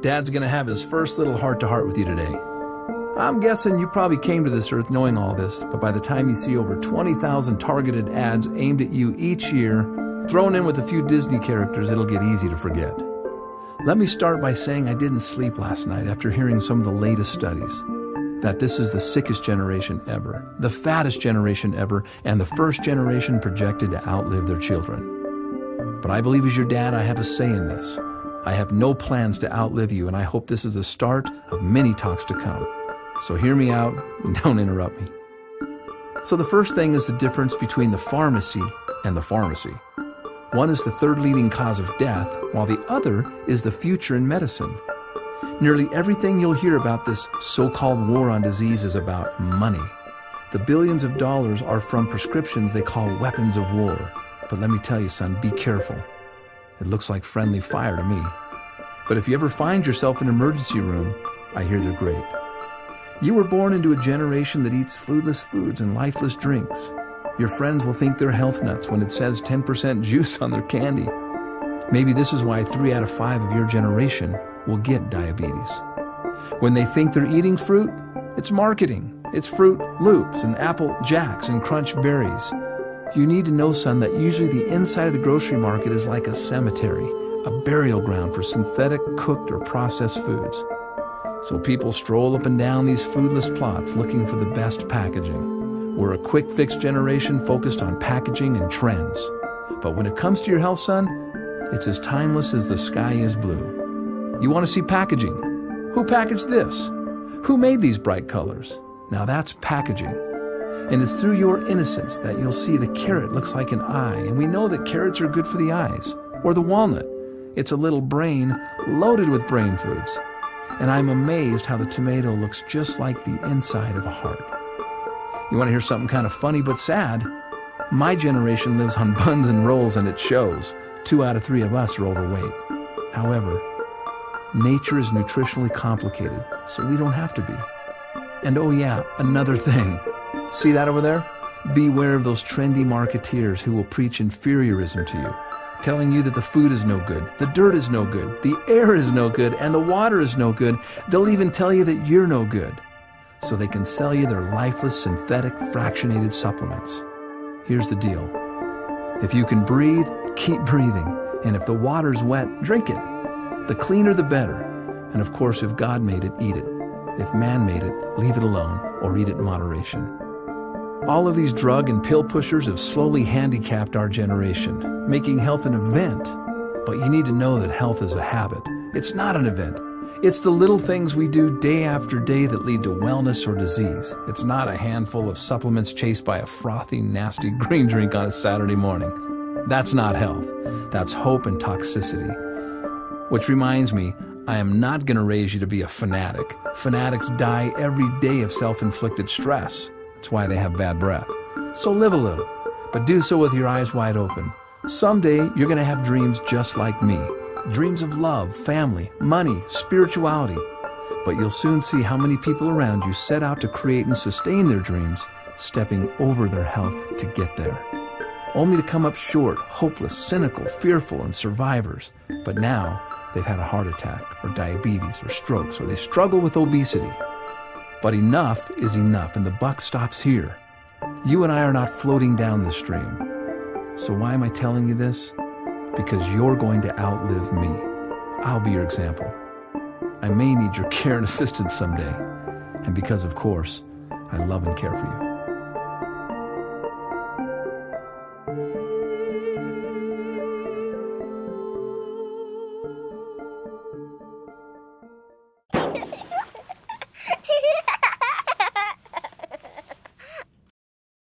Dad's gonna have his first little heart-to-heart with you today. I'm guessing you probably came to this earth knowing all this, but by the time you see over 20,000 targeted ads aimed at you each year, thrown in with a few Disney characters, it'll get easy to forget. Let me start by saying I didn't sleep last night after hearing some of the latest studies. That this is the sickest generation ever, the fattest generation ever, and the first generation projected to outlive their children. But I believe as your dad, I have a say in this. I have no plans to outlive you, and I hope this is the start of many talks to come. So hear me out and don't interrupt me. So the first thing is the difference between the pharmacy and the pharmacy. One is the third leading cause of death, while the other is the future in medicine. Nearly everything you'll hear about this so-called war on disease is about money. The billions of dollars are from prescriptions they call weapons of war. But let me tell you, son, be careful. It looks like friendly fire to me. But if you ever find yourself in an emergency room, I hear they're great. You were born into a generation that eats foodless foods and lifeless drinks. Your friends will think they're health nuts when it says 10% juice on their candy. Maybe this is why 3 out of 5 of your generation will get diabetes. When they think they're eating fruit, it's marketing. It's Fruit Loops and Apple Jacks and Crunch Berries. You need to know, son, that usually the inside of the grocery market is like a cemetery, a burial ground for synthetic, cooked, or processed foods. So people stroll up and down these foodless plots looking for the best packaging. We're a quick-fix generation focused on packaging and trends. But when it comes to your health, son, it's as timeless as the sky is blue. You want to see packaging? Who packaged this? Who made these bright colors? Now that's packaging. And it's through your innocence that you'll see the carrot looks like an eye, and we know that carrots are good for the eyes. Or the walnut. It's a little brain loaded with brain foods. And I'm amazed how the tomato looks just like the inside of a heart. You want to hear something kind of funny but sad? My generation lives on buns and rolls, and it shows. 2 out of 3 of us are overweight. However, nature is nutritionally complicated, so we don't have to be. And oh yeah, another thing. See that over there? Beware of those trendy marketeers who will preach inferiorism to you, telling you that the food is no good, the dirt is no good, the air is no good, and the water is no good. They'll even tell you that you're no good, so they can sell you their lifeless, synthetic, fractionated supplements. Here's the deal. If you can breathe, keep breathing. And if the water's wet, drink it. The cleaner, the better. And of course, if God made it, eat it. If man made it, leave it alone or eat it in moderation. All of these drug and pill pushers have slowly handicapped our generation, making health an event. But you need to know that health is a habit. It's not an event. It's the little things we do day after day that lead to wellness or disease. It's not a handful of supplements chased by a frothy, nasty green drink on a Saturday morning. That's not health. That's hope and toxicity. Which reminds me, I am not going to raise you to be a fanatic. Fanatics die every day of self-inflicted stress. That's why they have bad breath. So live a little, but do so with your eyes wide open. Someday, you're going to have dreams just like me. Dreams of love, family, money, spirituality. But you'll soon see how many people around you set out to create and sustain their dreams, stepping over their health to get there. Only to come up short, hopeless, cynical, fearful, and survivors. But now, they've had a heart attack, or diabetes, or strokes, or they struggle with obesity. But enough is enough, and the buck stops here. You and I are not floating down the stream. So why am I telling you this? Because you're going to outlive me. I'll be your example. I may need your care and assistance someday. And because, of course, I love and care for you.